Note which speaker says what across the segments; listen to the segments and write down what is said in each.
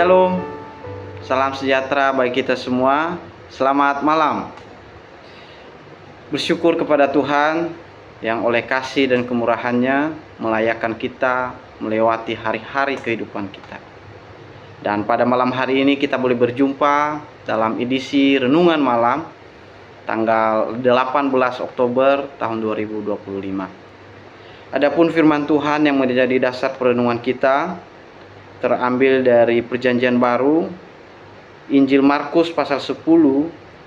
Speaker 1: Shalom, salam sejahtera bagi kita semua. Selamat malam. Bersyukur kepada Tuhan yang oleh kasih dan kemurahan-Nya melayakkan kita melewati hari-hari kehidupan kita. Dan pada malam hari ini kita boleh berjumpa dalam edisi Renungan Malam tanggal 18 Oktober tahun 2025. Adapun firman Tuhan yang menjadi dasar perenungan kita terambil dari Perjanjian Baru, Injil Markus pasal 10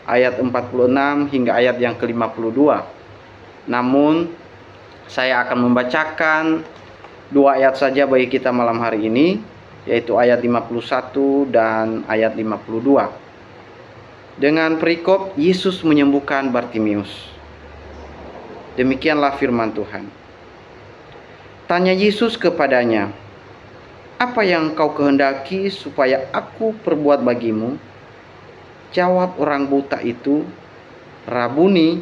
Speaker 1: ayat 46 hingga ayat yang ke-52. Namun saya akan membacakan 2 ayat saja bagi kita malam hari ini, yaitu ayat 51 dan ayat 52. Dengan perikop Yesus menyembuhkan Bartimeus. Demikianlah firman Tuhan. Tanya Yesus kepadanya, "Apa yang kau kehendaki supaya aku perbuat bagimu?" Jawab orang buta itu, "Rabuni,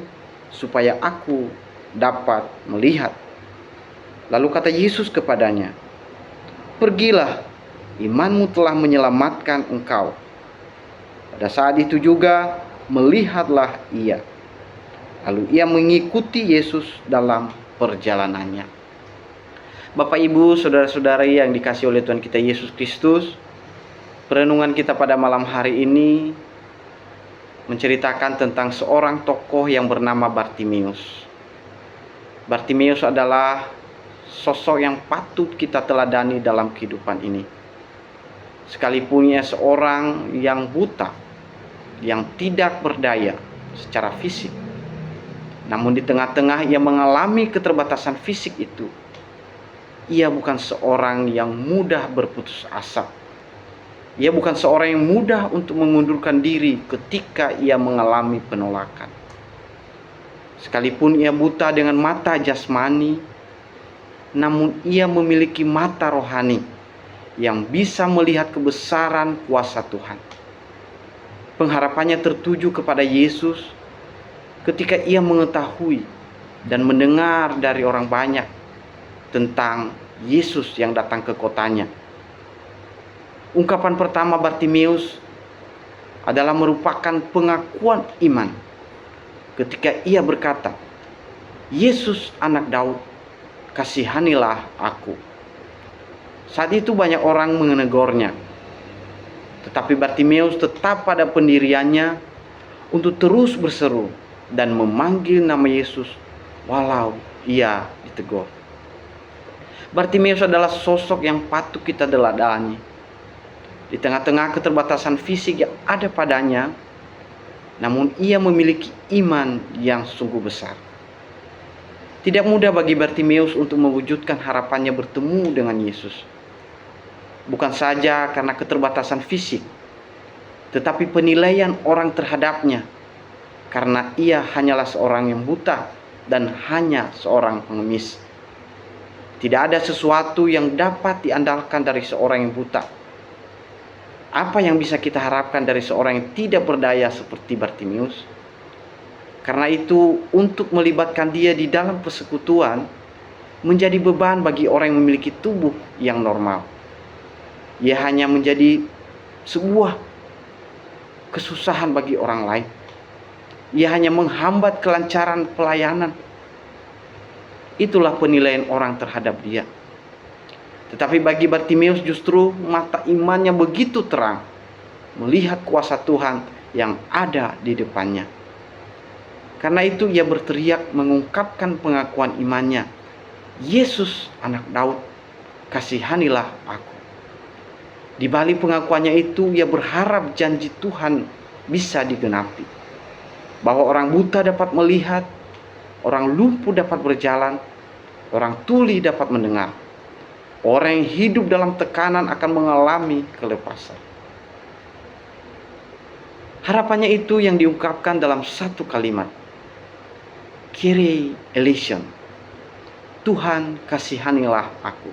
Speaker 1: supaya aku dapat melihat." Lalu kata Yesus kepadanya, "Pergilah, imanmu telah menyelamatkan engkau." Pada saat itu juga melihatlah ia. Lalu ia mengikuti Yesus dalam perjalanannya. Bapak, Ibu, saudara-saudari yang dikasihi oleh Tuhan kita Yesus Kristus, perenungan kita pada malam hari ini menceritakan tentang seorang tokoh yang bernama Bartimeus. Bartimeus adalah sosok yang patut kita teladani dalam kehidupan ini. Sekalipun ia seorang yang buta, yang tidak berdaya secara fisik, namun di tengah-tengah ia mengalami keterbatasan fisik itu, ia bukan seorang yang mudah berputus asa. Ia bukan seorang yang mudah untuk mengundurkan diri ketika ia mengalami penolakan. Sekalipun ia buta dengan mata jasmani, namun ia memiliki mata rohani yang bisa melihat kebesaran kuasa Tuhan. Pengharapannya tertuju kepada Yesus ketika ia mengetahui dan mendengar dari orang banyak tentang Yesus yang datang ke kotanya. Ungkapan pertama Bartimeus adalah merupakan pengakuan iman ketika ia berkata, "Yesus anak Daud, kasihanilah aku." Saat itu banyak orang menegurnya, tetapi Bartimeus tetap pada pendiriannya untuk terus berseru dan memanggil nama Yesus walau ia ditegur. Bartimeus adalah sosok yang patut kita teladani. Di tengah-tengah keterbatasan fisik yang ada padanya, namun ia memiliki iman yang sungguh besar. Tidak mudah bagi Bartimeus untuk mewujudkan harapannya bertemu dengan Yesus. Bukan saja karena keterbatasan fisik, tetapi penilaian orang terhadapnya, karena ia hanyalah seorang yang buta dan hanya seorang pengemis. Tidak ada sesuatu yang dapat diandalkan dari seorang yang buta. Apa yang bisa kita harapkan dari seorang yang tidak berdaya seperti Bartimeus? Karena itu, untuk melibatkan dia di dalam persekutuan menjadi beban bagi orang yang memiliki tubuh yang normal. Ia hanya menjadi sebuah kesusahan bagi orang lain. Ia hanya menghambat kelancaran pelayanan. Itulah penilaian orang terhadap dia. Tetapi bagi Bartimeus justru mata imannya begitu terang, melihat kuasa Tuhan yang ada di depannya. Karena itu ia berteriak mengungkapkan pengakuan imannya, "Yesus anak Daud, kasihanilah aku." Di balik pengakuannya itu, ia berharap janji Tuhan bisa digenapi, bahwa orang buta dapat melihat, orang lumpuh dapat berjalan, orang tuli dapat mendengar, orang yang hidup dalam tekanan akan mengalami kelepasan. Harapannya itu yang diungkapkan dalam satu kalimat, Kyrie eleison, Tuhan kasihanilah aku.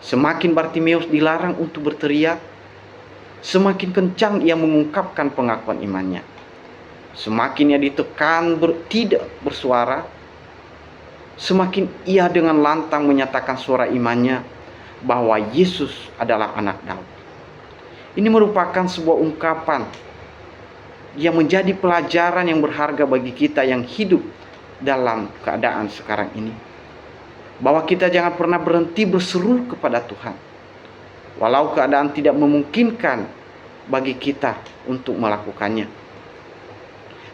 Speaker 1: Semakin Bartimeus dilarang untuk berteriak, semakin kencang ia mengungkapkan pengakuan imannya. Semakin ia ditekan tidak bersuara, semakin ia dengan lantang menyatakan suara imannya bahwa Yesus adalah anak Daud. Ini merupakan sebuah ungkapan yang menjadi pelajaran yang berharga bagi kita yang hidup dalam keadaan sekarang ini. Bahwa kita jangan pernah berhenti berseru kepada Tuhan, walau keadaan tidak memungkinkan bagi kita untuk melakukannya.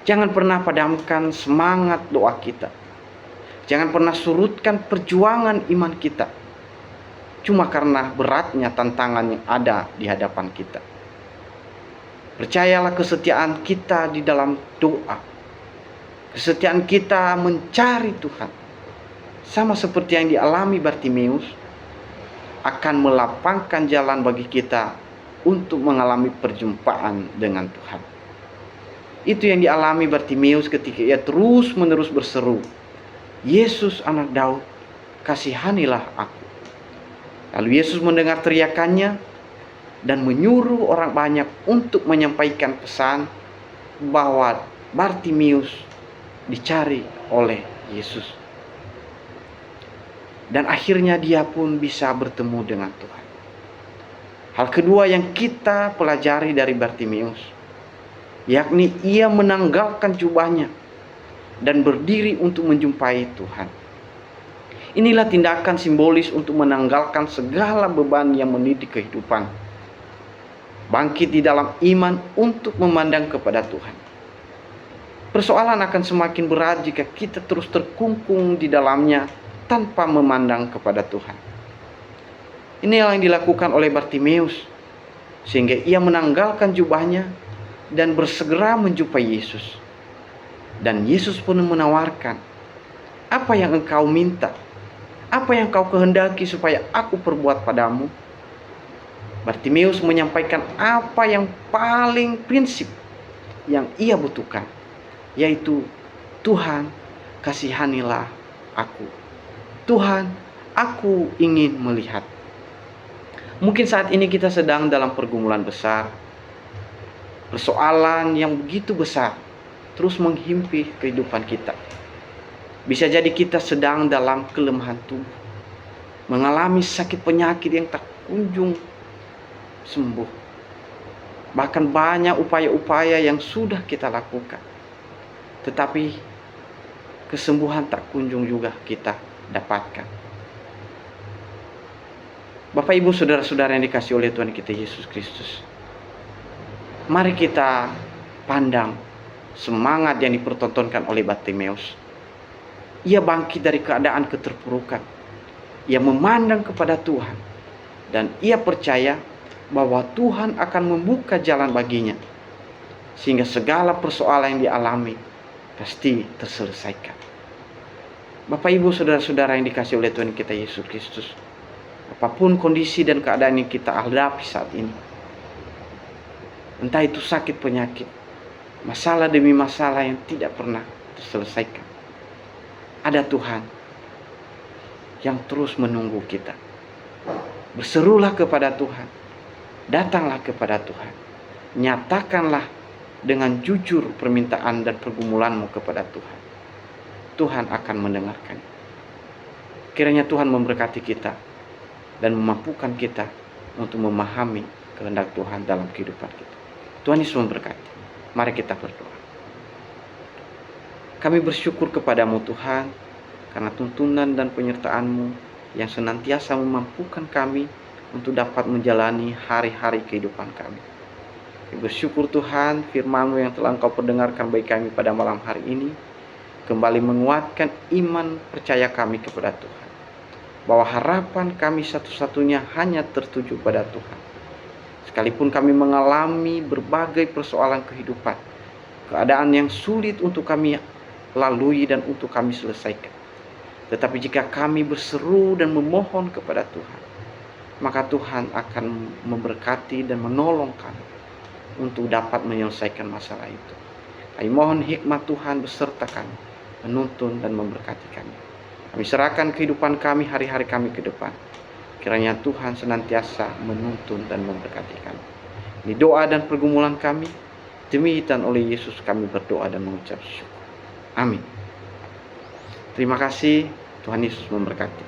Speaker 1: Jangan pernah padamkan semangat doa kita. Jangan pernah surutkan perjuangan iman kita cuma karena beratnya tantangan yang ada di hadapan kita. Percayalah kesetiaan kita di dalam doa, kesetiaan kita mencari Tuhan, sama seperti yang dialami Bartimeus, akan melapangkan jalan bagi kita untuk mengalami perjumpaan dengan Tuhan. Itu yang dialami Bartimeus ketika ia terus-menerus berseru, "Yesus anak Daud, kasihanilah aku." Lalu Yesus mendengar teriakannya dan menyuruh orang banyak untuk menyampaikan pesan bahwa Bartimeus dicari oleh Yesus. Dan akhirnya dia pun bisa bertemu dengan Tuhan. Hal kedua yang kita pelajari dari Bartimeus, yakni ia menanggalkan jubahnya dan berdiri untuk menjumpai Tuhan. Inilah tindakan simbolis untuk menanggalkan segala beban yang mendidik kehidupan. Bangkit di dalam iman untuk memandang kepada Tuhan. Persoalan akan semakin berat jika kita terus terkungkung di dalamnya tanpa memandang kepada Tuhan. Inilah yang dilakukan oleh Bartimeus, sehingga ia menanggalkan jubahnya dan bersegera menjumpai Yesus. Dan Yesus pun menawarkan, "Apa yang engkau minta? Apa yang kau kehendaki supaya aku perbuat padamu?" Bartimeus menyampaikan apa yang paling prinsip yang ia butuhkan, yaitu, "Tuhan, kasihanilah aku. Tuhan, aku ingin melihat." Mungkin saat ini kita sedang dalam pergumulan besar, persoalan yang begitu besar terus menghimpit kehidupan kita. Bisa jadi kita sedang dalam kelemahan tubuh, mengalami sakit penyakit yang tak kunjung sembuh. Bahkan banyak upaya-upaya yang sudah kita lakukan, tetapi kesembuhan tak kunjung juga kita dapatkan. Bapak, Ibu, saudara-saudara yang dikasihi oleh Tuhan kita Yesus Kristus, mari kita pandang semangat yang dipertontonkan oleh Bartimeus. Ia bangkit dari keadaan keterpurukan. Ia memandang kepada Tuhan dan ia percaya bahwa Tuhan akan membuka jalan baginya, sehingga segala persoalan yang dialami pasti terselesaikan. Bapak, Ibu, saudara-saudara yang dikasihi oleh Tuhan kita Yesus Kristus, apapun kondisi dan keadaan yang kita hadapi saat ini, entah itu sakit penyakit, masalah demi masalah yang tidak pernah terselesaikan, ada Tuhan yang terus menunggu kita. Berserulah kepada Tuhan, datanglah kepada Tuhan, nyatakanlah dengan jujur permintaan dan pergumulanmu kepada Tuhan. Tuhan akan mendengarkan. Kiranya Tuhan memberkati kita dan memampukan kita untuk memahami kehendak Tuhan dalam kehidupan kita. Tuhan Yesus memberkati. Mari kita berdoa. Kami bersyukur kepadamu Tuhan, karena tuntunan dan penyertaan-Mu yang senantiasa memampukan kami untuk dapat menjalani hari-hari kehidupan kami. Kami bersyukur Tuhan, firman-Mu yang telah Engkau perdengarkan bagi kami pada malam hari ini kembali menguatkan iman percaya kami kepada Tuhan, bahwa harapan kami satu-satunya hanya tertuju pada Tuhan. Sekalipun kami mengalami berbagai persoalan kehidupan, keadaan yang sulit untuk kami lalui dan untuk kami selesaikan, tetapi jika kami berseru dan memohon kepada Tuhan, maka Tuhan akan memberkati dan menolong kami untuk dapat menyelesaikan masalah itu. Kami mohon hikmat Tuhan beserta kami, menuntun dan memberkati kami. Kami serahkan kehidupan kami, hari-hari kami ke depan. Kiranya Tuhan senantiasa menuntun dan memberkati kami. Ini doa dan pergumulan kami, demi dan oleh Yesus kami berdoa dan mengucap syukur. Amin. Terima kasih. Tuhan Yesus memberkati.